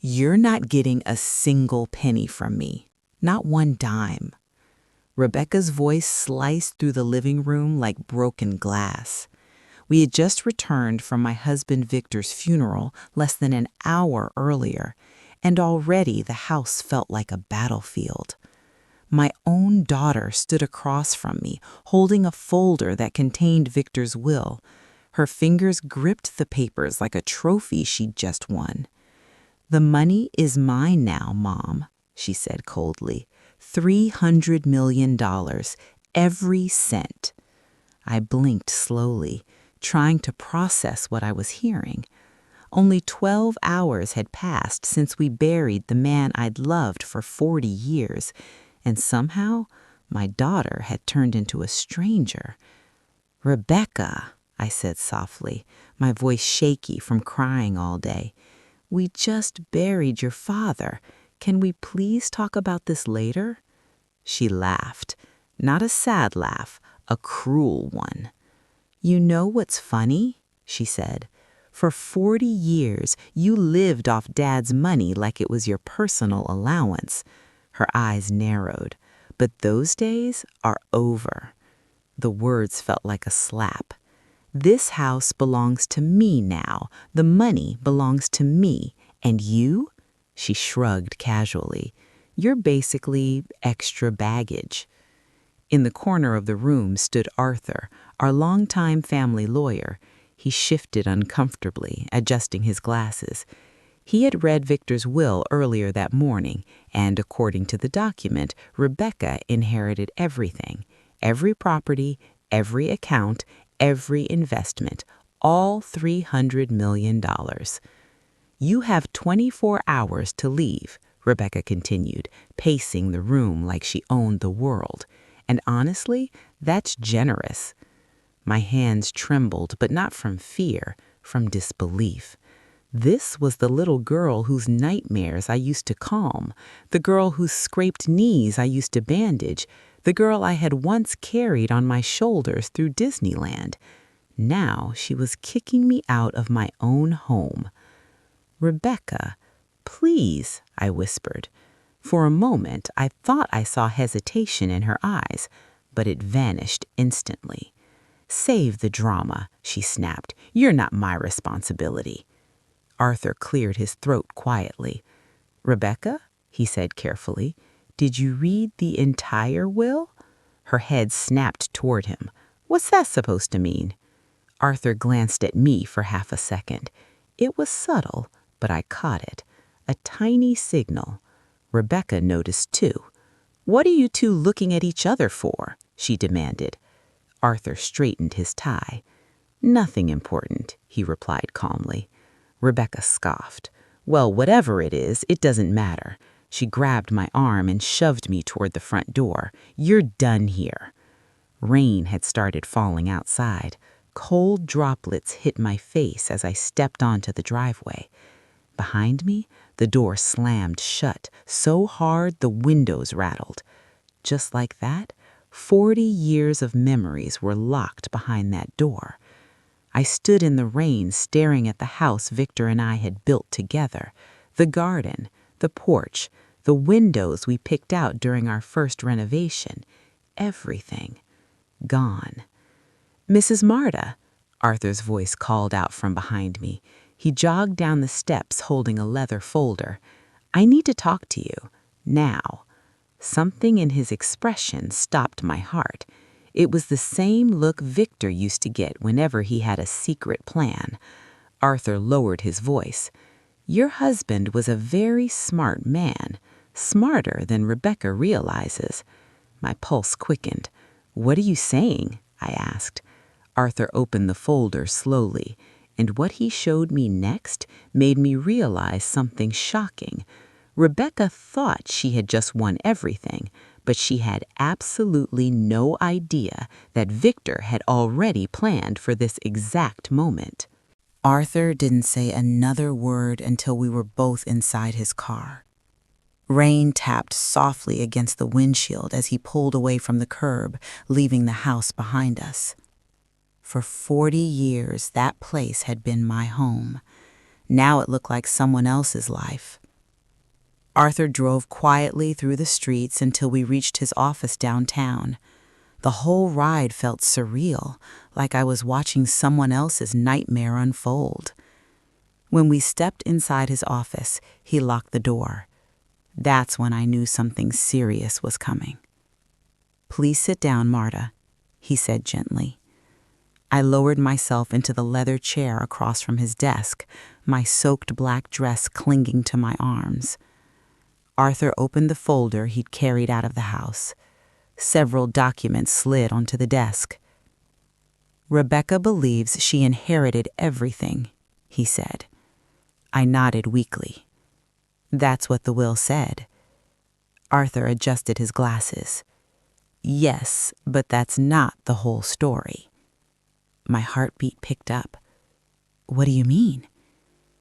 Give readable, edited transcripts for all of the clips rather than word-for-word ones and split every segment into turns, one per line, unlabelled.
You're not getting a single penny from me, not one dime. Rebecca's voice sliced through the living room like broken glass. We had just returned from my husband Victor's funeral less than an hour earlier, and already the house felt like a battlefield. My own daughter stood across from me, holding a folder that contained Victor's will. Her fingers gripped the papers like a trophy she'd just won. "The money is mine now, Mom," she said coldly. $300 million, every cent. I blinked slowly, trying to process what I was hearing. Only 12 hours had passed since we buried the man I'd loved for 40 years, and somehow my daughter had turned into a stranger. "Rebecca," I said softly, my voice shaky from crying all day, "we just buried your father. Can we please talk about this later?" She laughed, not a sad laugh, a cruel one. "You know what's funny?" she said. "For 40 years, you lived off Dad's money like it was your personal allowance." Her eyes narrowed. "But those days are over." The words felt like a slap. "This house belongs to me now. The money belongs to me. And you?" She shrugged casually. "You're basically extra baggage." In the corner of the room stood Arthur, our longtime family lawyer. He shifted uncomfortably, adjusting his glasses. He had read Victor's will earlier that morning, and according to the document, Rebecca inherited everything. Every property, every account, every investment, all $300 million. "You have 24 hours to leave," Rebecca continued, pacing the room like she owned the world. "And honestly, that's generous." My hands trembled, but not from fear, from disbelief. This was the little girl whose nightmares I used to calm, the girl whose scraped knees I used to bandage, the girl I had once carried on my shoulders through Disneyland. Now she was kicking me out of my own home. "Rebecca, please," I whispered. For a moment, I thought I saw hesitation in her eyes, but it vanished instantly. "Save the drama," she snapped. "You're not my responsibility." Arthur cleared his throat quietly. "Rebecca," he said carefully, "did you read the entire will?" Her head snapped toward him. "What's that supposed to mean?" Arthur glanced at me for half a second. It was subtle, but I caught it. A tiny signal. Rebecca noticed too. "What are you two looking at each other for?" she demanded. Arthur straightened his tie. "Nothing important," he replied calmly. Rebecca scoffed. "Well, whatever it is, it doesn't matter." She grabbed my arm and shoved me toward the front door. "You're done here." Rain had started falling outside. Cold droplets hit my face as I stepped onto the driveway. Behind me, the door slammed shut so hard the windows rattled. Just like that, 40 years of memories were locked behind that door. I stood in the rain staring at the house Victor and I had built together, the garden, the porch, the windows we picked out during our first renovation. Everything gone. "Mrs. Marta," Arthur's voice called out from behind me. He jogged down the steps holding a leather folder. "I need to talk to you. Now." Something in his expression stopped my heart. It was the same look Victor used to get whenever he had a secret plan. Arthur lowered his voice. "Your husband was a very smart man, smarter than Rebecca realizes." My pulse quickened. "What are you saying?" I asked. Arthur opened the folder slowly, and what he showed me next made me realize something shocking. Rebecca thought she had just won everything, but she had absolutely no idea that Victor had already planned for this exact moment. Arthur didn't say another word until we were both inside his car. Rain tapped softly against the windshield as he pulled away from the curb, leaving the house behind us. For 40 years, that place had been my home. Now it looked like someone else's life, Arthur drove quietly through the streets until we reached his office downtown. The whole ride felt surreal, like I was watching someone else's nightmare unfold. When we stepped inside his office, he locked the door. That's when I knew something serious was coming. "Please sit down, Marta," he said gently. I lowered myself into the leather chair across from his desk, my soaked black dress clinging to my arms. Arthur opened the folder he'd carried out of the house. Several documents slid onto the desk. "Rebecca believes she inherited everything," he said. I nodded weakly. "That's what the will said." Arthur adjusted his glasses. "Yes, but that's not the whole story." My heartbeat picked up. "What do you mean?"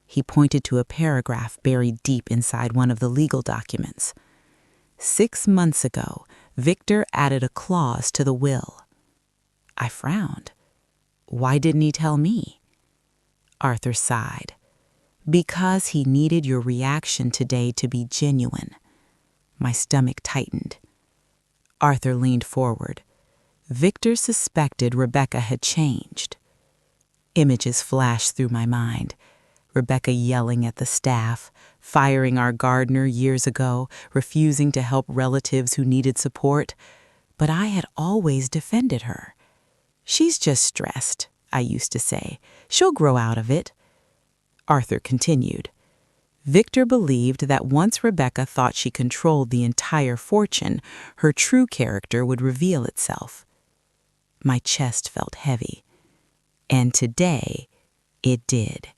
He pointed to a paragraph buried deep inside one of the legal documents. "6 months ago, Victor added a clause to the will." I frowned. "Why didn't he tell me?" Arthur sighed. "Because he needed your reaction today to be genuine." My stomach tightened. Arthur leaned forward. Victor suspected Rebecca had changed. Images flashed through my mind. Rebecca yelling at the staff, firing our gardener years ago, refusing to help relatives who needed support. But I had always defended her. "She's just stressed," I used to say. "She'll grow out of it." Arthur continued. Victor believed that once Rebecca thought she controlled the entire fortune, her true character would reveal itself. My chest felt heavy. And today, it did.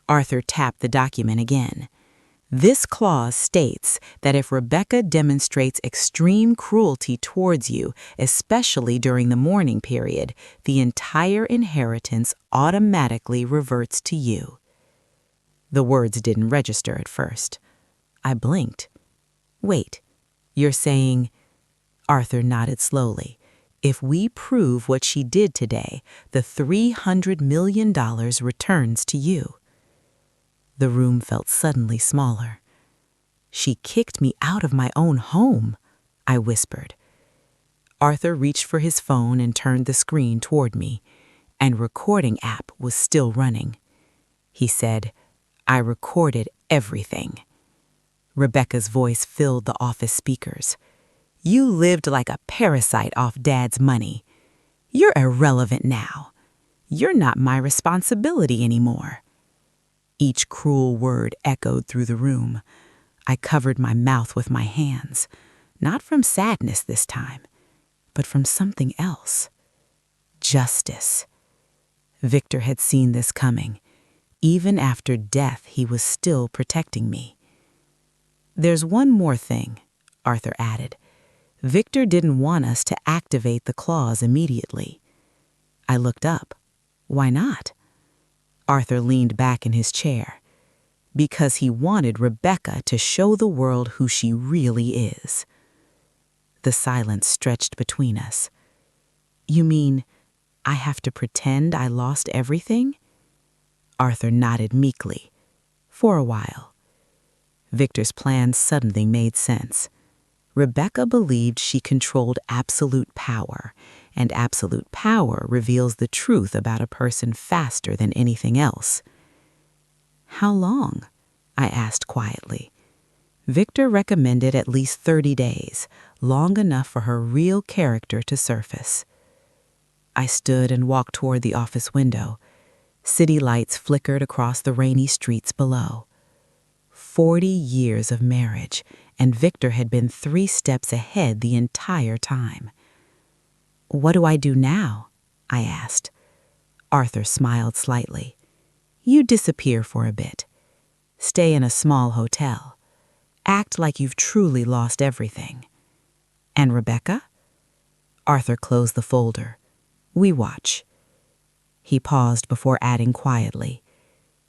Arthur tapped the document again. "This clause states that if Rebecca demonstrates extreme cruelty towards you, especially during the mourning period, the entire inheritance automatically reverts to you." The words didn't register at first. I blinked. "Wait, you're saying—" Arthur nodded slowly. "If we prove what she did today, the $300 million returns to you." The room felt suddenly smaller. "She kicked me out of my own home," I whispered. Arthur reached for his phone and turned the screen toward me, and recording app was still running. He said, "I recorded everything." Rebecca's voice filled the office speakers. "You lived like a parasite off Dad's money. You're irrelevant now. You're not my responsibility anymore." Each cruel word echoed through the room. I covered my mouth with my hands, not from sadness this time, but from something else. Justice. Victor had seen this coming. Even after death, he was still protecting me. "There's one more thing," Arthur added. "Victor didn't want us to activate the clause immediately." I looked up. "Why not?" Arthur leaned back in his chair. "Because he wanted Rebecca to show the world who she really is." The silence stretched between us. "You mean I have to pretend I lost everything?" Arthur nodded meekly. "For a while." Victor's plan suddenly made sense. Rebecca believed she controlled absolute power, and absolute power reveals the truth about a person faster than anything else. "How long?" I asked quietly. Victor recommended at least 30 days, long enough for her real character to surface. I stood and walked toward the office window. City lights flickered across the rainy streets below. 40 years of marriage, and Victor had been 3 steps ahead the entire time. "What do I do now?" I asked. Arthur smiled slightly. "You disappear for a bit. Stay in a small hotel. Act like you've truly lost everything." "And Rebecca?" Arthur closed the folder. "We watch." He paused before adding quietly,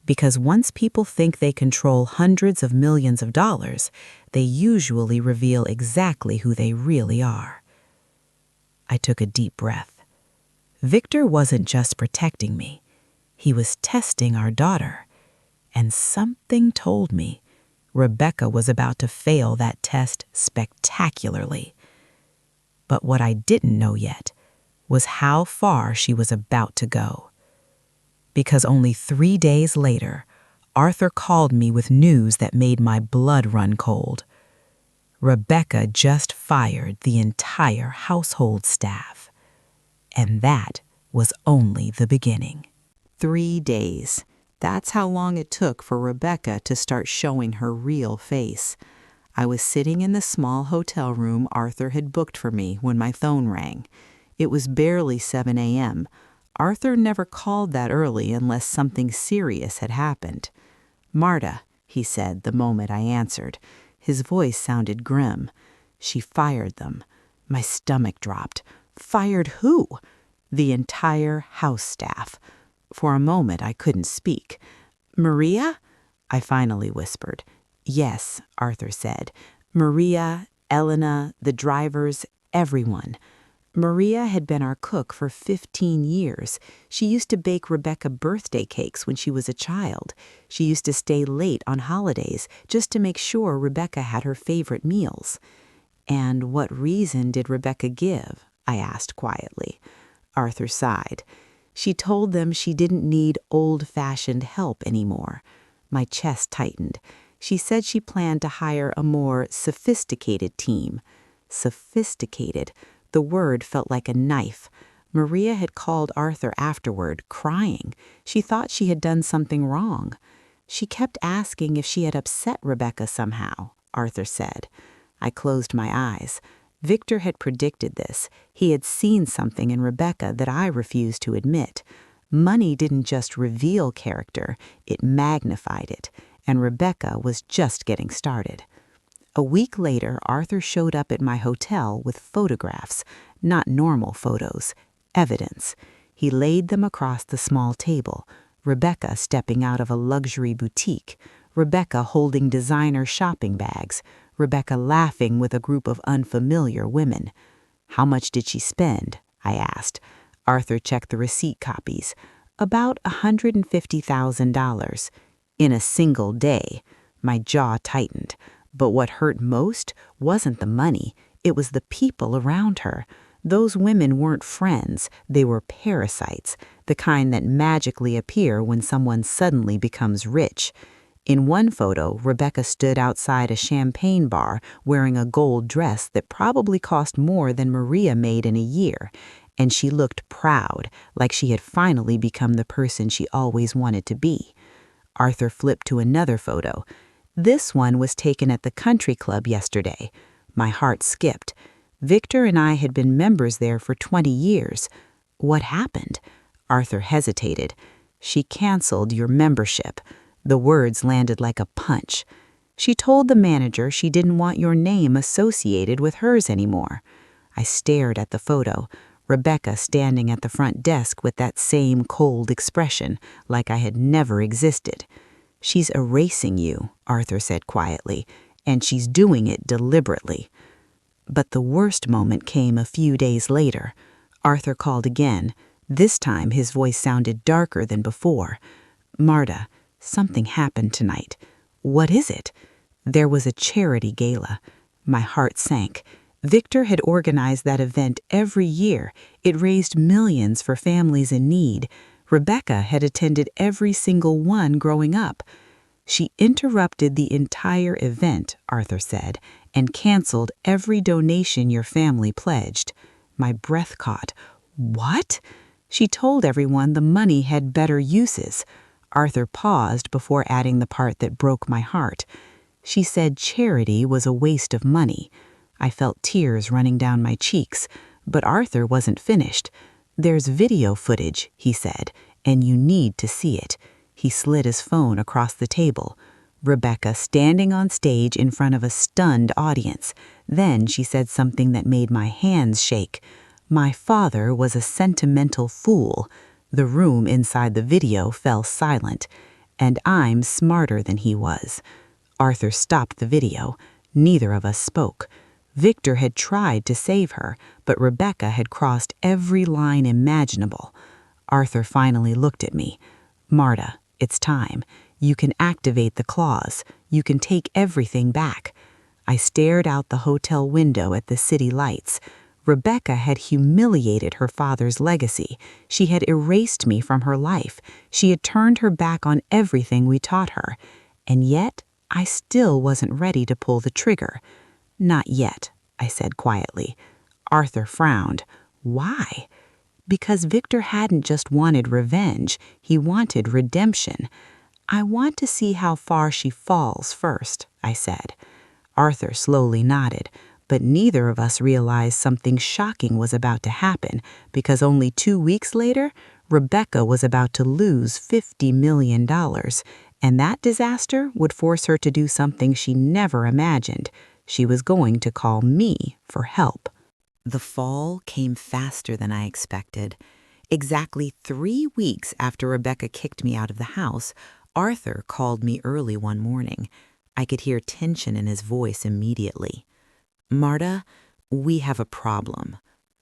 "Because once people think they control hundreds of millions of dollars, they usually reveal exactly who they really are." I took a deep breath. Victor wasn't just protecting me. He was testing our daughter. And something told me Rebecca was about to fail that test spectacularly. But what I didn't know yet was how far she was about to go. Because only 3 days later, Arthur called me with news that made my blood run cold. Rebecca just fired the entire household staff. And that was only the beginning. 3 days. That's how long it took for Rebecca to start showing her real face. I was sitting in the small hotel room Arthur had booked for me when my phone rang. It was barely 7 a.m. Arthur never called that early unless something serious had happened. "Marta," he said the moment I answered. His voice sounded grim. "She fired them." My stomach dropped. Fired who? The entire house staff. For a moment I couldn't speak. "Maria?" I finally whispered. "Yes," Arthur said. "Maria, Elena, the drivers, everyone." Maria had been our cook for 15 years. She used to bake Rebecca birthday cakes when she was a child. She used to stay late on holidays just to make sure Rebecca had her favorite meals. "And what reason did Rebecca give?" I asked quietly. Arthur sighed. "She told them she didn't need old-fashioned help anymore." My chest tightened. She said she planned to hire a more sophisticated team. Sophisticated. The word felt like a knife. Maria had called Arthur afterward, crying. She thought she had done something wrong. "She kept asking if she had upset Rebecca somehow," Arthur said. I closed my eyes. Victor had predicted this. He had seen something in Rebecca that I refused to admit. Money didn't just reveal character, it magnified it, and Rebecca was just getting started. A week later, Arthur showed up at my hotel with photographs, not normal photos, evidence. He laid them across the small table, Rebecca stepping out of a luxury boutique, Rebecca holding designer shopping bags, Rebecca laughing with a group of unfamiliar women. "How much did she spend?" I asked. Arthur checked the receipt copies. "About $150,000. In a single day." My jaw tightened. But what hurt most wasn't the money, it was the people around her. Those women weren't friends, they were parasites, the kind that magically appear when someone suddenly becomes rich. In one photo, Rebecca stood outside a champagne bar wearing a gold dress that probably cost more than Maria made in a year, and she looked proud, like she had finally become the person she always wanted to be. Arthur flipped to another photo. This one was taken at the country club yesterday. My heart skipped. Victor and I had been members there for 20 years. "What happened?" Arthur hesitated. "She canceled your membership." The words landed like a punch. "She told the manager she didn't want your name associated with hers anymore." I stared at the photo, Rebecca standing at the front desk with that same cold expression, like I had never existed. "She's erasing you," Arthur said quietly, "and she's doing it deliberately." But the worst moment came a few days later. Arthur called again. This time his voice sounded darker than before. "Marta, something happened tonight." "What is it?" "There was a charity gala." My heart sank. Victor had organized that event every year. It raised millions for families in need. Rebecca had attended every single one growing up. "She interrupted the entire event," Arthur said, "and canceled every donation your family pledged." My breath caught. "What?" "She told everyone the money had better uses." Arthur paused before adding the part that broke my heart. "She said charity was a waste of money." I felt tears running down my cheeks, but Arthur wasn't finished. "There's video footage," he said, "and you need to see it." He slid his phone across the table. Rebecca standing on stage in front of a stunned audience. Then she said something that made my hands shake. "My father was a sentimental fool." The room inside the video fell silent. "And I'm smarter than he was." Arthur stopped the video. Neither of us spoke. Victor had tried to save her, but Rebecca had crossed every line imaginable. Arthur finally looked at me. "Marta, it's time. You can activate the clause. You can take everything back. I stared out the hotel window at the city lights. Rebecca had humiliated her father's legacy. She had erased me from her life. She had turned her back on everything we taught her. And yet, I still wasn't ready to pull the trigger. "Not yet," I said quietly. Arthur frowned. Why? Because Victor hadn't just wanted revenge, he wanted redemption. "I want to see how far she falls first," I said. Arthur slowly nodded, but neither of us realized something shocking was about to happen, because only 2 weeks later, Rebecca was about to lose $50 million, and that disaster would force her to do something she never imagined. She was going to call me for help. The fall came faster than I expected. Exactly 3 weeks after Rebecca kicked me out of the house, Arthur called me early one morning. I could hear tension in his voice immediately. "Marta, we have a problem."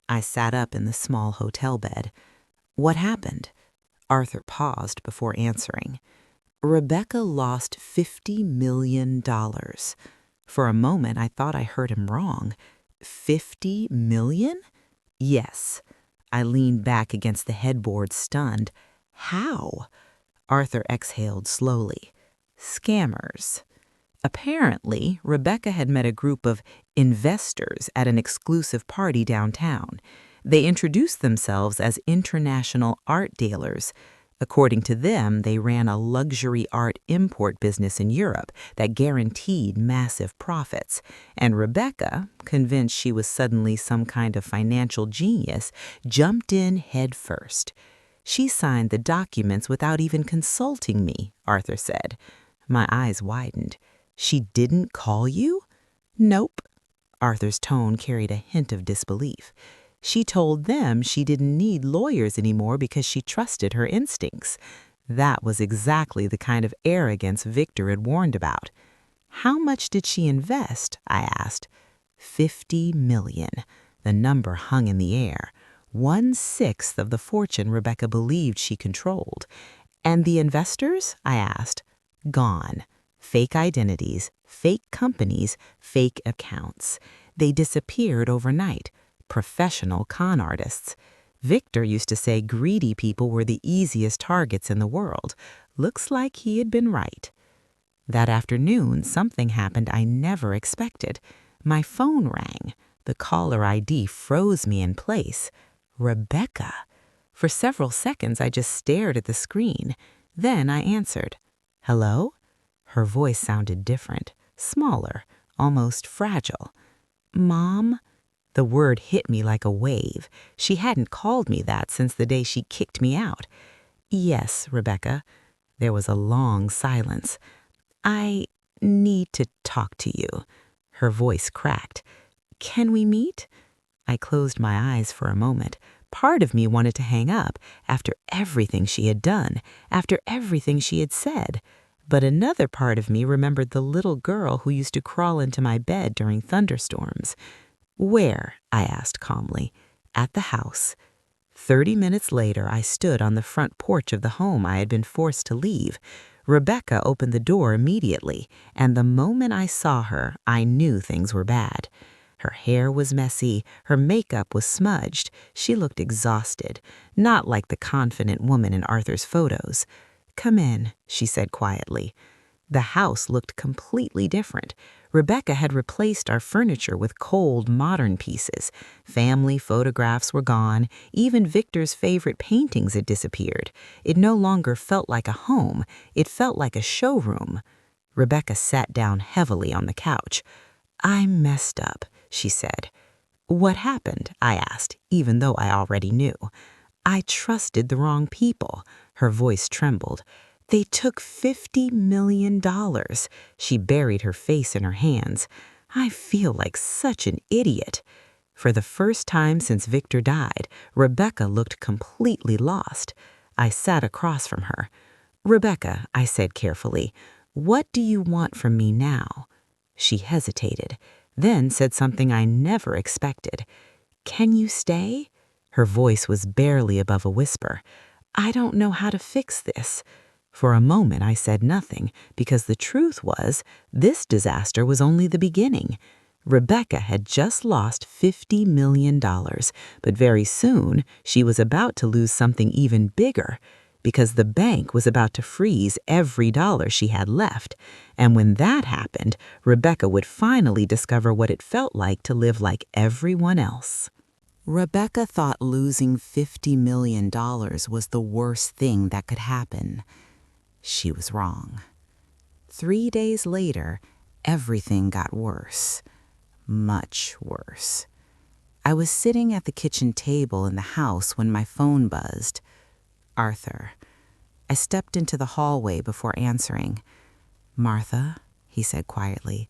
I sat up in the small hotel bed. "What happened?" Arthur paused before answering. "Rebecca lost $50 million. For a moment, I thought I heard him wrong. 50 million? Yes. I leaned back against the headboard, stunned. How? Arthur exhaled slowly. Scammers. Apparently, Rebecca had met a group of investors at an exclusive party downtown. They introduced themselves as international art dealers. According to them, they ran a luxury art import business in Europe that guaranteed massive profits. And Rebecca, convinced she was suddenly some kind of financial genius, jumped in head first. "She signed the documents without even consulting me," Arthur said. My eyes widened. "She didn't call you?" "Nope." Arthur's tone carried a hint of disbelief. "She told them she didn't need lawyers anymore because she trusted her instincts." That was exactly the kind of arrogance Victor had warned about. "How much did she invest?" I asked. 50 million. The number hung in the air. 1/6 of the fortune Rebecca believed she controlled. "And the investors?" I asked. "Gone. Fake identities, fake companies, fake accounts. They disappeared overnight. Professional con artists. Victor used to say greedy people were the easiest targets in the world. Looks like he had been right." That afternoon, something happened I never expected. My phone rang. The caller ID froze me in place. Rebecca. For several seconds, I just stared at the screen. Then I answered. "Hello?" Her voice sounded different, smaller, almost fragile. "Mom?" The word hit me like a wave. She hadn't called me that since the day she kicked me out. "Yes, Rebecca." There was a long silence. "I need to talk to you." Her voice cracked. "Can we meet?" I closed my eyes for a moment. Part of me wanted to hang up after everything she had done, after everything she had said. But another part of me remembered the little girl who used to crawl into my bed during thunderstorms. "Where?" I asked calmly. "At the house." 30 minutes later, I stood on the front porch of the home I had been forced to leave. Rebecca opened the door immediately, and the moment I saw her, I knew things were bad. Her hair was messy, her makeup was smudged. She looked exhausted, not like the confident woman in Arthur's photos. "Come in," she said quietly. The house looked completely different. Rebecca had replaced our furniture with cold, modern pieces. Family photographs were gone. Even Victor's favorite paintings had disappeared. It no longer felt like a home. It felt like a showroom. Rebecca sat down heavily on the couch. "I messed up," she said. "What happened?" I asked, even though I already knew. "I trusted the wrong people." Her voice trembled. "They took $50 million. She buried her face in her hands. "I feel like such an idiot." For the first time since Victor died, Rebecca looked completely lost. I sat across from her. "Rebecca," I said carefully, "what do you want from me now?" She hesitated, then said something I never expected. "Can you stay?" Her voice was barely above a whisper. "I don't know how to fix this." For a moment, I said nothing because the truth was this disaster was only the beginning. Rebecca had just lost $50 million, but very soon she was about to lose something even bigger because the bank was about to freeze every dollar she had left. And when that happened, Rebecca would finally discover what it felt like to live like everyone else. Rebecca thought losing $50 million was the worst thing that could happen. She was wrong. 3 days later, everything got worse. Much worse. I was sitting at the kitchen table in the house when my phone buzzed. Arthur. I stepped into the hallway before answering. "Martha," he said quietly,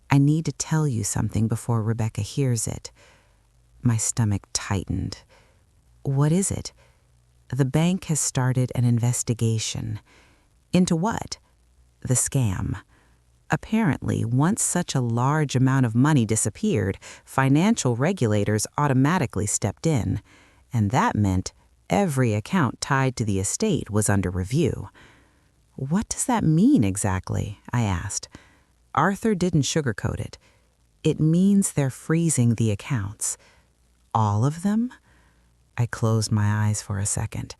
"I need to tell you something before Rebecca hears it." My stomach tightened. "What is it?" "The bank has started an investigation." "Into what?" "The scam." Apparently, once such a large amount of money disappeared, financial regulators automatically stepped in, and that meant every account tied to the estate was under review. "What does that mean exactly?" I asked. Arthur didn't sugarcoat it. "It means they're freezing the accounts." "All of them?" I closed my eyes for a second.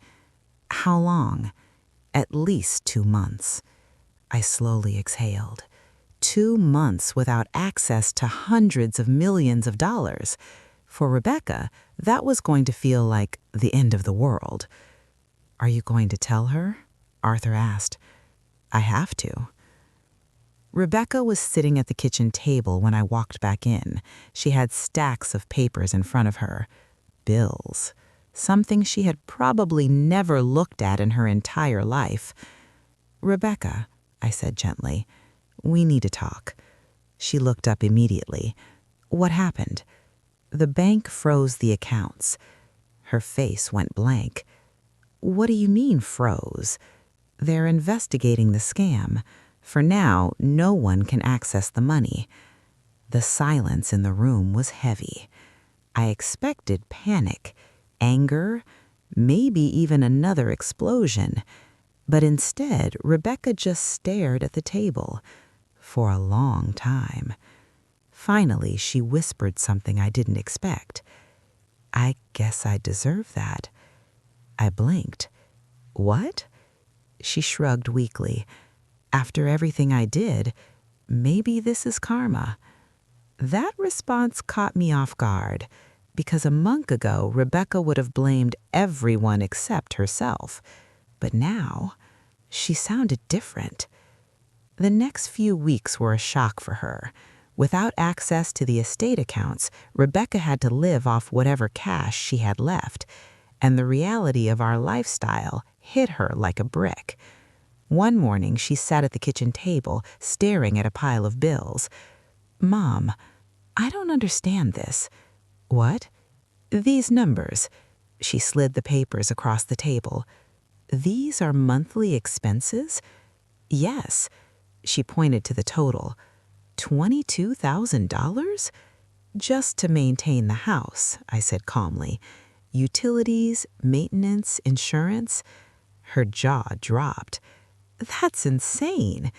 "How long?" "At least 2 months." I slowly exhaled. 2 months without access to hundreds of millions of dollars. For Rebecca, that was going to feel like the end of the world. "Are you going to tell her?" Arthur asked. "I have to." Rebecca was sitting at the kitchen table when I walked back in. She had stacks of papers in front of her. Bills. Something she had probably never looked at in her entire life. "Rebecca," I said gently, "we need to talk." She looked up immediately. "What happened?" "The bank froze the accounts." Her face went blank. "What do you mean, froze?" "They're investigating the scam. For now, no one can access the money." The silence in the room was heavy. I expected panic, anger, maybe even another explosion. But instead, Rebecca just stared at the table for a long time. Finally, she whispered something I didn't expect. "I guess I deserve that." I blinked. "What?" She shrugged weakly. "After everything I did, maybe this is karma." That response caught me off guard, because a month ago, Rebecca would have blamed everyone except herself. But now, she sounded different. The next few weeks were a shock for her. Without access to the estate accounts, Rebecca had to live off whatever cash she had left, and the reality of our lifestyle hit her like a brick. One morning, she sat at the kitchen table, staring at a pile of bills. "Mom, I don't understand this." "What?" "These numbers." She slid the papers across the table. "These are monthly expenses?" "Yes." She pointed to the total. $22,000? "Just to maintain the house," I said calmly. "Utilities, maintenance, insurance." Her jaw dropped. "That's insane.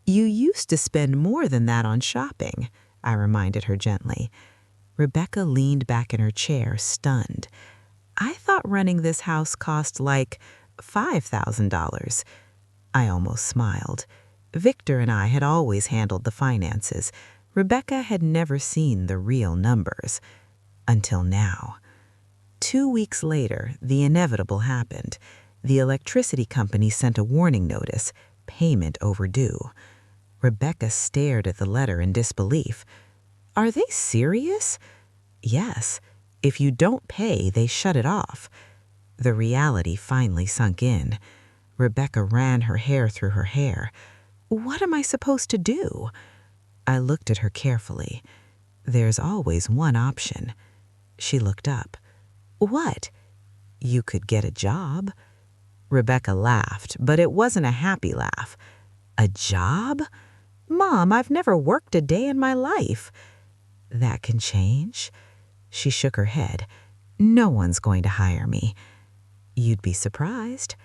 You used to spend more than that on shopping," I reminded her gently. Rebecca leaned back in her chair, stunned. "I thought running this house cost like $5,000. I almost smiled. Victor and I had always handled the finances. Rebecca had never seen the real numbers. Until now. 2 weeks later, the inevitable happened. The electricity company sent a warning notice, payment overdue. Rebecca stared at the letter in disbelief. "Are they serious?" "Yes. If you don't pay, they shut it off." The reality finally sunk in. Rebecca ran her hair through her hair. "What am I supposed to do?" I looked at her carefully. "There's always one option." She looked up. "What?" "You could get a job." Rebecca laughed, but it wasn't a happy laugh. "A job? Mom, I've never worked a day in my life." "That can change." She shook her head. "No one's going to hire me." "You'd be surprised."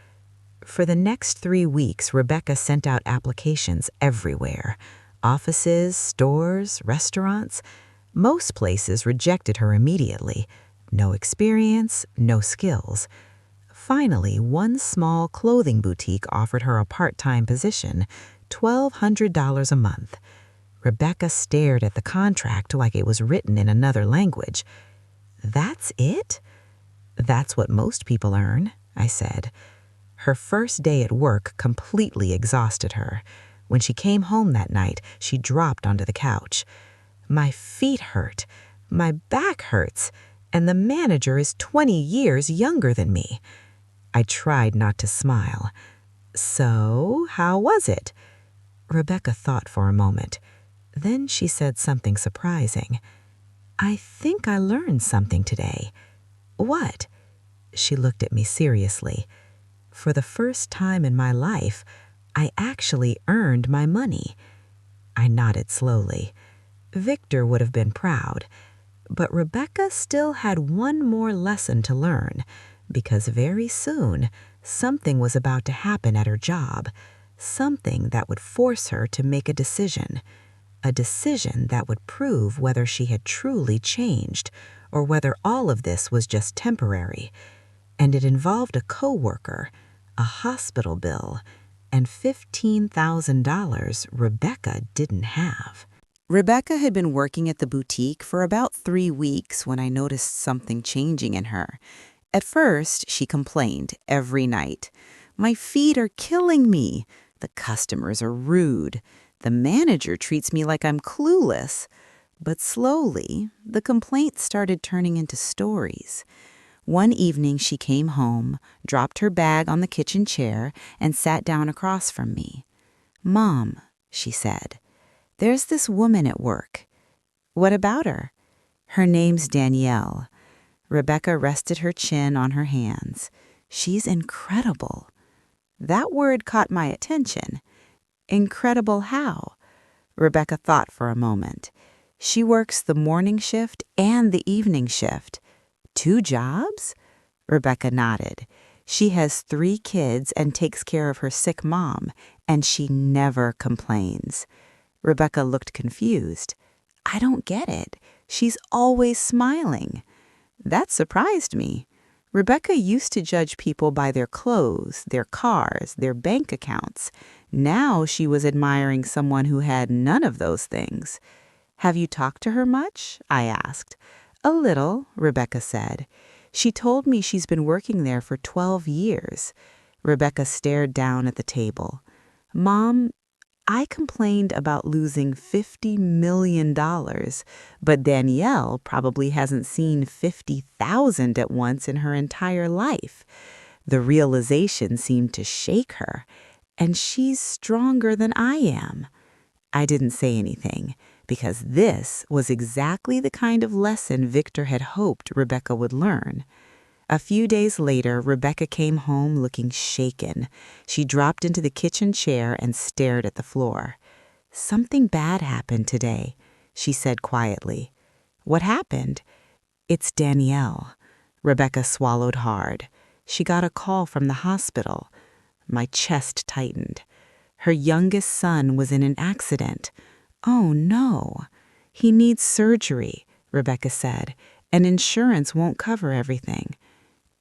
For the next 3 weeks, Rebecca sent out applications everywhere. Offices, stores, restaurants. Most places rejected her immediately. No experience, no skills. Finally, one small clothing boutique offered her a part-time position, $1,200 a month. Rebecca stared at the contract like it was written in another language. "That's it?" "That's what most people earn," I said. Her first day at work completely exhausted her. When she came home that night, she dropped onto the couch. "My feet hurt, my back hurts, and the manager is 20 years younger than me." I tried not to smile. "So, how was it?" Rebecca thought for a moment. Then she said something surprising. "I think I learned something today." "What?" She looked at me seriously. "For the first time in my life, I actually earned my money." I nodded slowly. Victor would have been proud. But Rebecca still had one more lesson to learn, because very soon something was about to happen at her job, something that would force her to make a decision that would prove whether she had truly changed or whether all of this was just temporary. And it involved a coworker, a hospital bill, and $15,000 Rebecca didn't have. Rebecca had been working at the boutique for about 3 weeks when I noticed something changing in her. At first, she complained every night. "My feet are killing me. The customers are rude. The manager treats me like I'm clueless." But slowly, the complaints started turning into stories. One evening, she came home, dropped her bag on the kitchen chair, and sat down across from me. "Mom," she said, "there's this woman at work." "What about her?" "Her name's Danielle." Rebecca rested her chin on her hands. "She's incredible." That word caught my attention. Incredible how? Rebecca thought for a moment. "She works the morning shift and the evening shift." "2 jobs?" Rebecca nodded. "She has 3 kids and takes care of her sick mom, and she never complains." Rebecca looked confused. "I don't get it. She's always smiling." That surprised me. Rebecca used to judge people by their clothes, their cars, their bank accounts. Now she was admiring someone who had none of those things. "Have you talked to her much?" I asked. "A little," Rebecca said. "She told me she's been working there for 12 years. Rebecca stared down at the table. "Mom, I complained about losing $50 million, but Danielle probably hasn't seen 50,000 at once in her entire life." The realization seemed to shake her. "And she's stronger than I am." I didn't say anything, because this was exactly the kind of lesson Victor had hoped Rebecca would learn. A few days later, Rebecca came home looking shaken. She dropped into the kitchen chair and stared at the floor. "Something bad happened today," she said quietly. "What happened?" "It's Danielle." Rebecca swallowed hard. "She got a call from the hospital." My chest tightened. "Her youngest son was in an accident." "Oh, no." "He needs surgery," Rebecca said, "and insurance won't cover everything."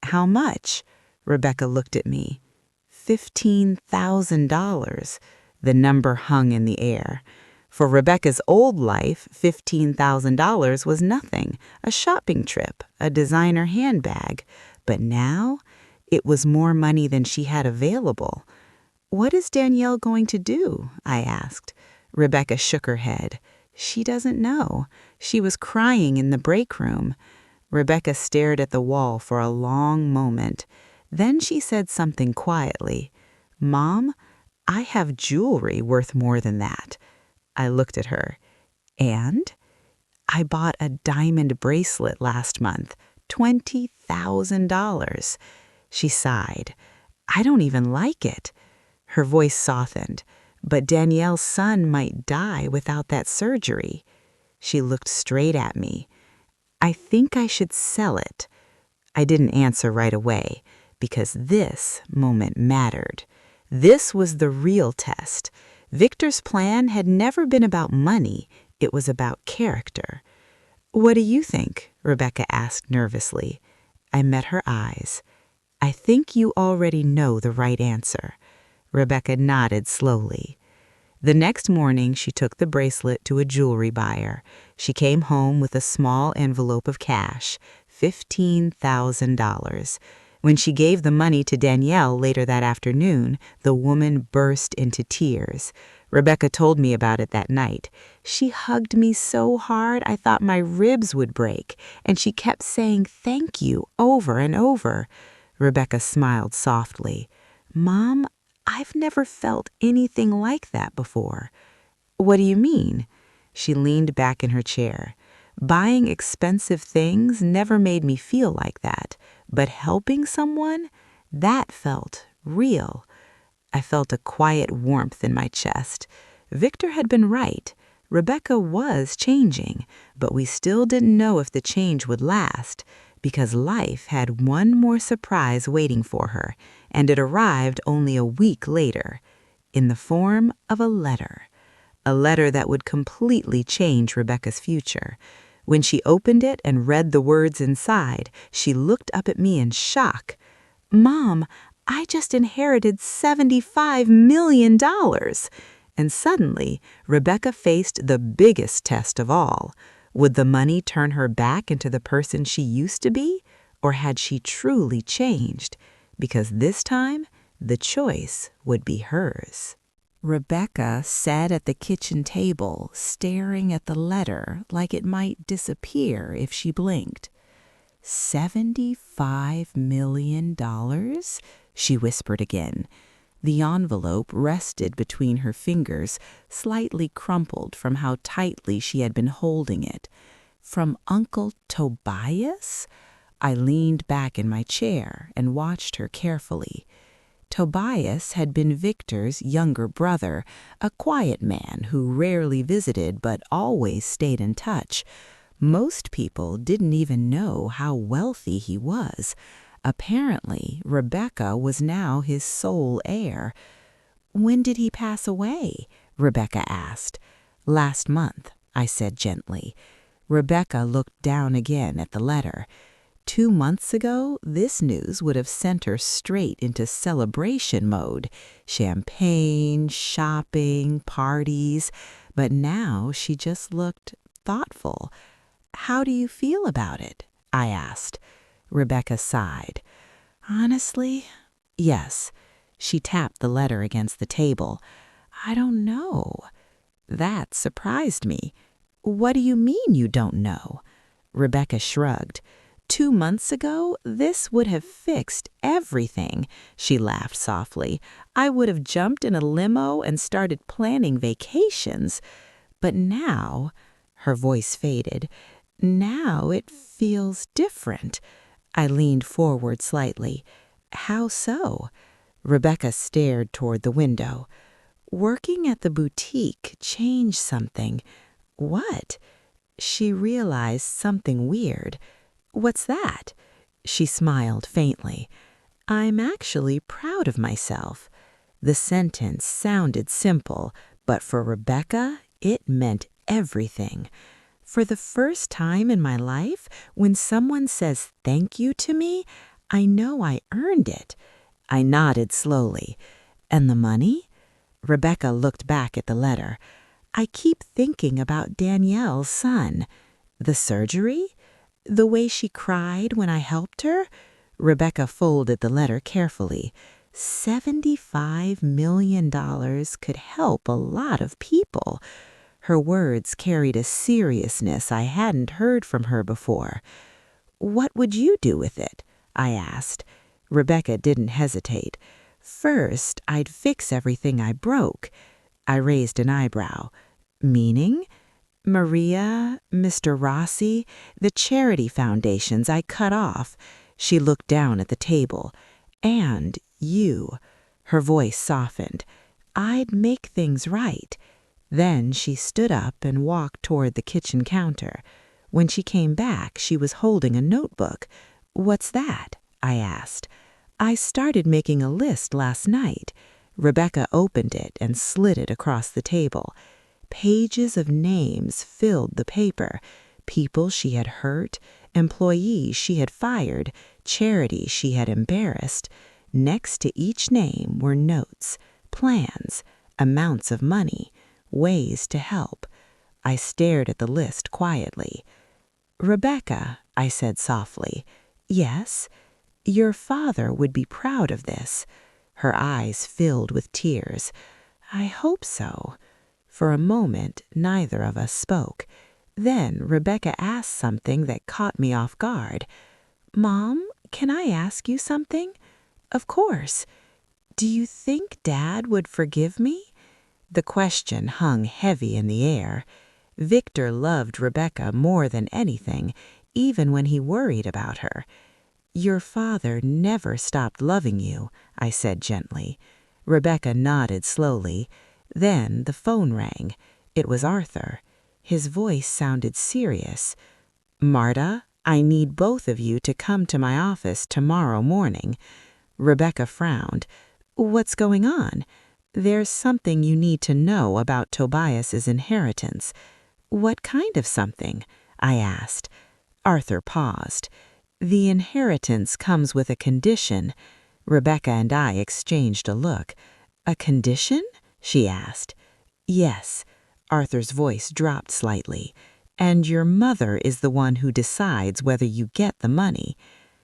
"How much?" Rebecca looked at me. $15,000. The number hung in the air. For Rebecca's old life, $15,000 was nothing, a shopping trip, a designer handbag. But now, it was more money than she had available. "What is Danielle going to do?" I asked. Rebecca shook her head. "She doesn't know. She was crying in the break room." Rebecca stared at the wall for a long moment. Then she said something quietly. "Mom, I have jewelry worth more than that." I looked at her. "And?" "I bought a diamond bracelet last month, $20,000. She sighed. "I don't even like it." Her voice softened. "But Danielle's son might die without that surgery." She looked straight at me. "I think I should sell it." I didn't answer right away. because this moment mattered. This was the real test. Victor's plan had never been about money. It was about character. "What do you think?" Rebecca asked nervously. I met her eyes. "I think you already know the right answer." Rebecca nodded slowly. The next morning, she took the bracelet to a jewelry buyer. She came home with a small envelope of cash, $15,000. When she gave the money to Danielle later that afternoon, the woman burst into tears. Rebecca told me about it that night. "She hugged me so hard I thought my ribs would break, and she kept saying thank you over and over." Rebecca smiled softly. "Mom, I've never felt anything like that before." "What do you mean?" She leaned back in her chair. "Buying expensive things never made me feel like that, but helping someone, that felt real." I felt a quiet warmth in my chest. Victor had been right. Rebecca was changing, but we still didn't know if the change would last, because life had one more surprise waiting for her, and it arrived only a week later, in the form of a letter that would completely change Rebecca's future. When she opened it and read the words inside, she looked up at me in shock. "Mom, I just inherited $75 million." And suddenly, Rebecca faced the biggest test of all. Would the money turn her back into the person she used to be, or had she truly changed? Because this time, the choice would be hers. Rebecca sat at the kitchen table, staring at the letter like it might disappear if she blinked. $75 million? She whispered again. The envelope rested between her fingers, slightly crumpled from how tightly she had been holding it. "From Uncle Tobias?" I leaned back in my chair and watched her carefully. Tobias had been Victor's younger brother, a quiet man who rarely visited but always stayed in touch. Most people didn't even know how wealthy he was. Apparently, Rebecca was now his sole heir. "When did he pass away?" Rebecca asked. "Last month," I said gently. Rebecca looked down again at the letter. 2 months ago, this news would have sent her straight into celebration mode. Champagne, shopping, parties. But now she just looked thoughtful. "How do you feel about it?" I asked. Rebecca sighed. "Honestly, yes." She tapped the letter against the table. "I don't know." That surprised me. "What do you mean you don't know?" Rebecca shrugged. 2 months ago, this would have fixed everything. She laughed softly. "I would have jumped in a limo and started planning vacations. But now," her voice faded, "now it feels different." I leaned forward slightly. "How so?" Rebecca stared toward the window. "Working at the boutique changed something." "What?" She realized something weird. "What's that?" She smiled faintly. "I'm actually proud of myself." The sentence sounded simple, but for Rebecca, it meant everything. For the first time in my life, when someone says thank you to me, I know I earned it. I nodded slowly. "And the money?" Rebecca looked back at the letter. "I keep thinking about Danielle's son." "The surgery? The way she cried when I helped her?" Rebecca folded the letter carefully. $75 million could help a lot of people. Her words carried a seriousness I hadn't heard from her before. "What would you do with it?" I asked. Rebecca didn't hesitate. "First, I'd fix everything I broke." I raised an eyebrow. "Meaning?" "Maria, Mr. Rossi, the charity foundations I cut off." She looked down at the table. "And you." Her voice softened. "I'd make things right." Then she stood up and walked toward the kitchen counter. When she came back, she was holding a notebook. "What's that?" I asked. I started making a list last night. Rebecca opened it and slid it across the table. Pages of names filled the paper. People she had hurt, employees she had fired, charities she had embarrassed. Next to each name were notes, plans, amounts of money, ways to help. I stared at the list quietly. "Rebecca," I said softly. "Yes? Your father would be proud of this." Her eyes filled with tears. "I hope so." For a moment, neither of us spoke. Then Rebecca asked something that caught me off guard. "Mom, can I ask you something?" "Of course." "Do you think Dad would forgive me?" The question hung heavy in the air. Victor loved Rebecca more than anything, even when he worried about her. "Your father never stopped loving you," I said gently. Rebecca nodded slowly. Then the phone rang. It was Arthur. His voice sounded serious. "Marta, I need both of you to come to my office tomorrow morning." Rebecca frowned. "What's going on?" "There's something you need to know about Tobias's inheritance." "What kind of something?" I asked. Arthur paused. "The inheritance comes with a condition." Rebecca and I exchanged a look. "A condition?" she asked. "Yes." Arthur's voice dropped slightly. "And your mother is the one who decides whether you get the money."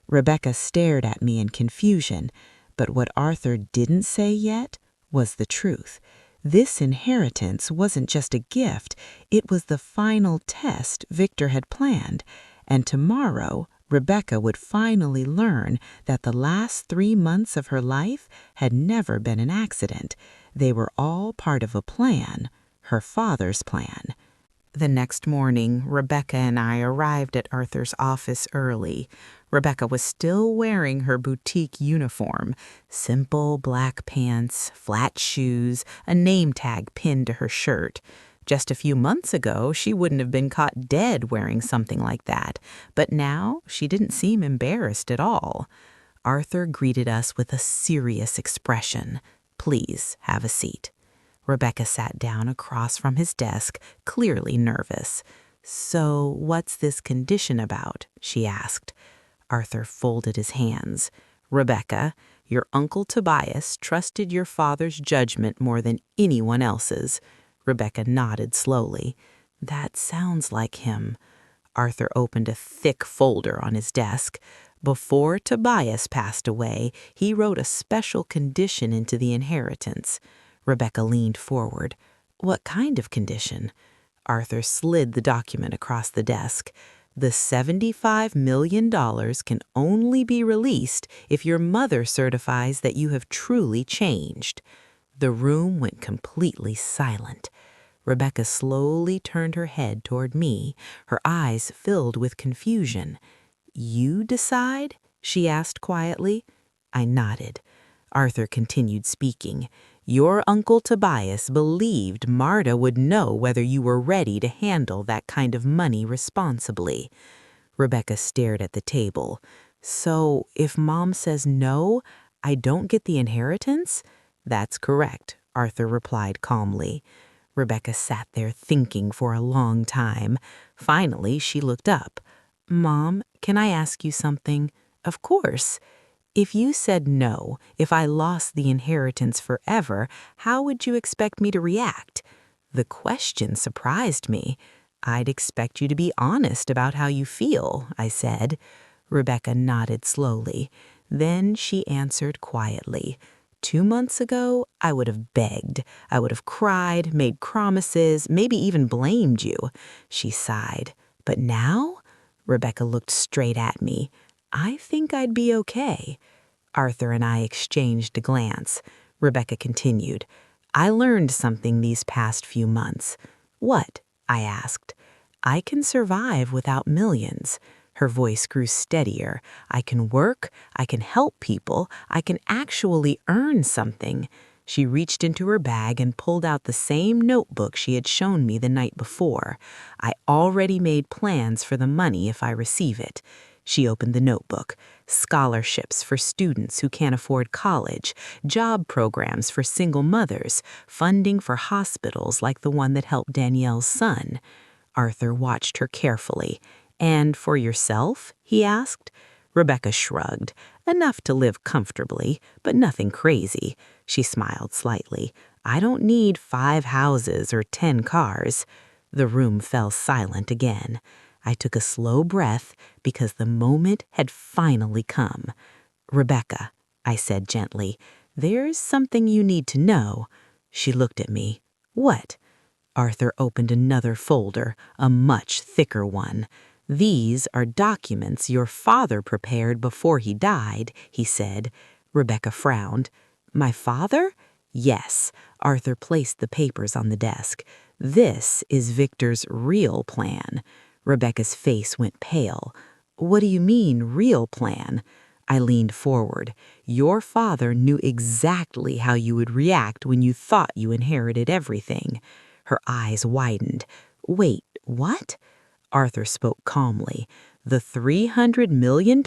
Rebecca stared at me in confusion, but what Arthur didn't say yet was the truth. This inheritance wasn't just a gift, it was the final test Victor had planned, and tomorrow Rebecca would finally learn that the last 3 months of her life had never been an accident. They were all part of a plan, her father's plan. The next morning, Rebecca and I arrived at Arthur's office early. Rebecca was still wearing her boutique uniform, simple black pants, flat shoes, a name tag pinned to her shirt. Just a few months ago, she wouldn't have been caught dead wearing something like that, but now she didn't seem embarrassed at all. Arthur greeted us with a serious expression. "Please have a seat." Rebecca sat down across from his desk, clearly nervous. "So what's this condition about?" she asked. Arthur folded his hands. "Rebecca, your Uncle Tobias trusted your father's judgment more than anyone else's." Rebecca nodded slowly. "That sounds like him." Arthur opened a thick folder on his desk. "Before Tobias passed away, he wrote a special condition into the inheritance." Rebecca leaned forward. "What kind of condition?" Arthur slid the document across the desk. "The $75 million can only be released if your mother certifies that you have truly changed." The room went completely silent. Rebecca slowly turned her head toward me, her eyes filled with confusion. "You decide?" she asked quietly. I nodded. Arthur continued speaking. "Your Uncle Tobias believed Marta would know whether you were ready to handle that kind of money responsibly." Rebecca stared at the table. "So if Mom says no, I don't get the inheritance?" "That's correct," Arthur replied calmly. Rebecca sat there thinking for a long time. Finally, she looked up. "Mom, can I ask you something?" "Of course." "If you said no, if I lost the inheritance forever, how would you expect me to react?" The question surprised me. "I'd expect you to be honest about how you feel," I said. Rebecca nodded slowly. Then she answered quietly. 2 months ago, I would have begged. I would have cried, made promises, maybe even blamed you." She sighed. "But now?" Rebecca looked straight at me. "I think I'd be okay." Arthur and I exchanged a glance. Rebecca continued. "I learned something these past few months." "What?" I asked. "I can survive without millions." Her voice grew steadier. "I can work, I can help people, I can actually earn something." She reached into her bag and pulled out the same notebook she had shown me the night before. "I already made plans for the money if I receive it." She opened the notebook. Scholarships for students who can't afford college, job programs for single mothers, funding for hospitals like the one that helped Danielle's son. Arthur watched her carefully. "And for yourself?" he asked. Rebecca shrugged. "Enough to live comfortably, but nothing crazy." She smiled slightly. "I don't need 5 houses or 10 cars." The room fell silent again. I took a slow breath because the moment had finally come. "Rebecca," I said gently, "there's something you need to know." She looked at me. "What?" Arthur opened another folder, a much thicker one. "These are documents your father prepared before he died," he said. Rebecca frowned. "My father?" "Yes." Arthur placed the papers on the desk. "This is Victor's real plan." Rebecca's face went pale. "What do you mean, real plan?" I leaned forward. "Your father knew exactly how you would react when you thought you inherited everything." Her eyes widened. "Wait, what?" Arthur spoke calmly. "The $300 million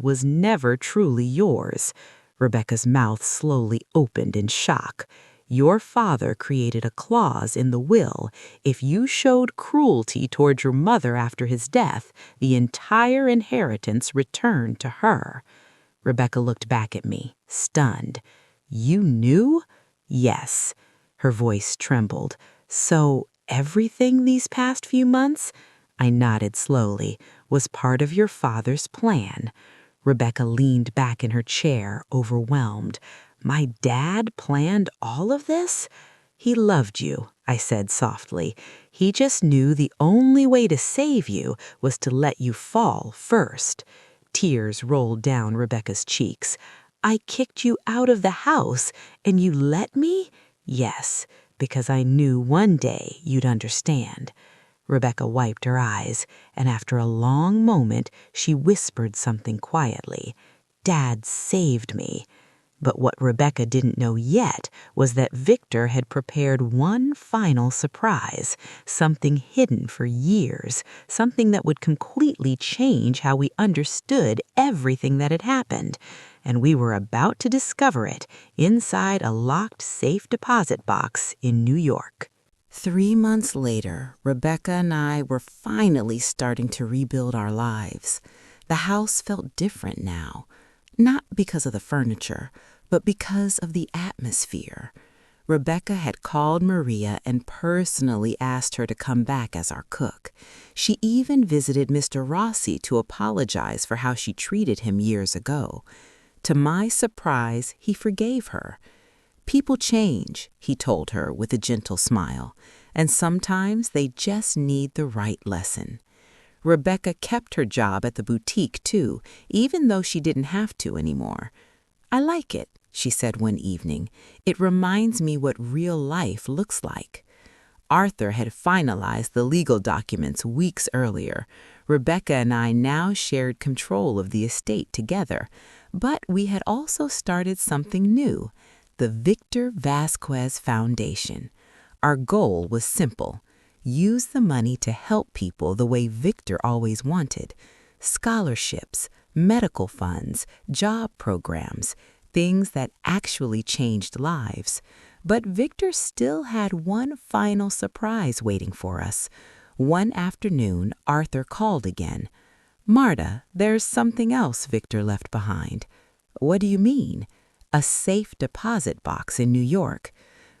was never truly yours." Rebecca's mouth slowly opened in shock. "Your father created a clause in the will. If you showed cruelty toward your mother after his death, the entire inheritance returned to her." Rebecca looked back at me, stunned. "You knew?" "Yes." Her voice trembled. "So everything these past few months," I nodded slowly, "was part of your father's plan." Rebecca leaned back in her chair, overwhelmed. "My dad planned all of this?" "He loved you," I said softly. "He just knew the only way to save you was to let you fall first." Tears rolled down Rebecca's cheeks. "I kicked you out of the house, and you let me?" "Yes, because I knew one day you'd understand." Rebecca wiped her eyes, and after a long moment, she whispered something quietly. "Dad saved me." But what Rebecca didn't know yet was that Victor had prepared one final surprise, something hidden for years, something that would completely change how we understood everything that had happened. And we were about to discover it inside a locked safe deposit box in New York. 3 months later, Rebecca and I were finally starting to rebuild our lives. The house felt different now, not because of the furniture, but because of the atmosphere. Rebecca had called Maria and personally asked her to come back as our cook. She even visited Mr. Rossi to apologize for how she treated him years ago. To my surprise, he forgave her. "People change," he told her with a gentle smile, "and sometimes they just need the right lesson." Rebecca kept her job at the boutique, too, even though she didn't have to anymore. "I like it," she said one evening. "It reminds me what real life looks like." Arthur had finalized the legal documents weeks earlier. Rebecca and I now shared control of the estate together, but we had also started something new. The Victor Vasquez Foundation. Our goal was simple: use the money to help people the way Victor always wanted. Scholarships, medical funds, job programs, things that actually changed lives. But Victor still had one final surprise waiting for us. One afternoon, Arthur called again. "Marta, there's something else Victor left behind." "What do you mean?" "A safe deposit box in New York."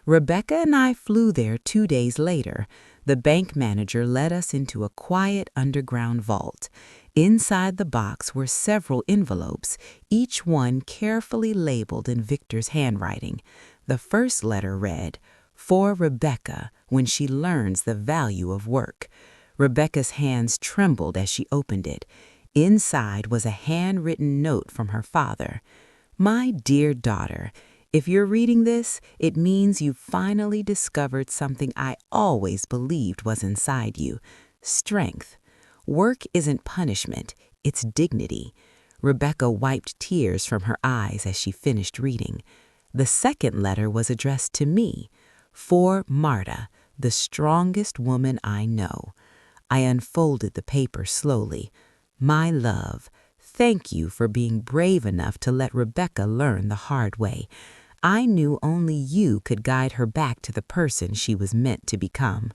Rebecca and I flew there 2 days later. The bank manager led us into a quiet underground vault. Inside the box were several envelopes, each one carefully labeled in Victor's handwriting. The first letter read, "For Rebecca, when she learns the value of work." Rebecca's hands trembled as she opened it. Inside was a handwritten note from her father. "My dear daughter, if you're reading this, it means you've finally discovered something I always believed was inside you: strength. Work isn't punishment, it's dignity." Rebecca wiped tears from her eyes as she finished reading. The second letter was addressed to me. "For Marta, the strongest woman I know." I unfolded the paper slowly. My love, thank you for being brave enough to let Rebecca learn the hard way. I knew only you could guide her back to the person she was meant to become.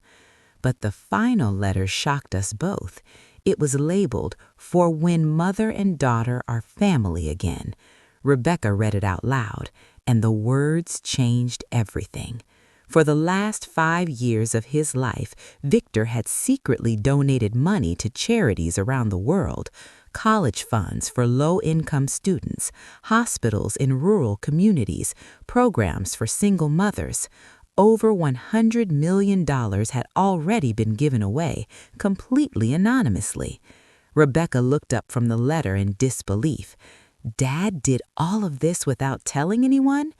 But the final letter shocked us both. It was labeled, "For when mother and daughter are family again." Rebecca read it out loud, and the words changed everything. For the last 5 years of his life, Victor had secretly donated money to charities around the world, college funds for low-income students, hospitals in rural communities, programs for single mothers. Over $100 million had already been given away, completely anonymously. Rebecca looked up from the letter in disbelief. Dad did all of this without telling anyone?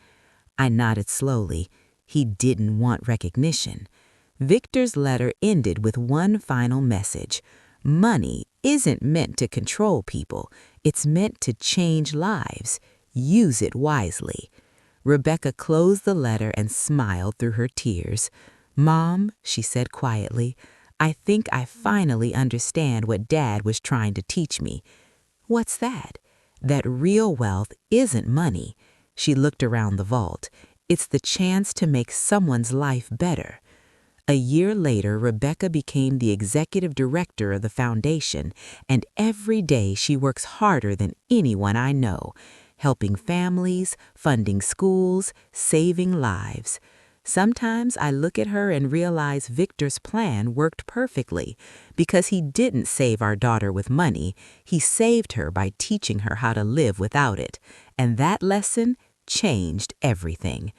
I nodded slowly. He didn't want recognition. Victor's letter ended with one final message. Money isn't meant to control people. It's meant to change lives. Use it wisely. Rebecca closed the letter and smiled through her tears. "Mom," she said quietly, "I think I finally understand what Dad was trying to teach me." "What's that?" "That real wealth isn't money." She looked around the vault. "It's the chance to make someone's life better." A year later, Rebecca became the executive director of the foundation, and every day she works harder than anyone I know, helping families, funding schools, saving lives. Sometimes I look at her and realize Victor's plan worked perfectly because he didn't save our daughter with money. He saved her by teaching her how to live without it. And that lesson changed everything.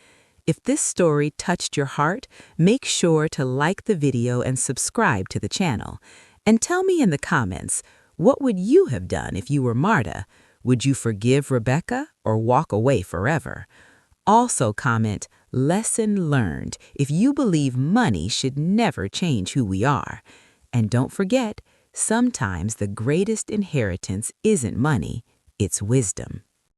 If this story touched your heart, make sure to like the video and subscribe to the channel. And tell me in the comments, what would you have done if you were Marta? Would you forgive Rebecca or walk away forever? Also comment, "Lesson learned," if you believe money should never change who we are. And don't forget, sometimes the greatest inheritance isn't money, it's wisdom.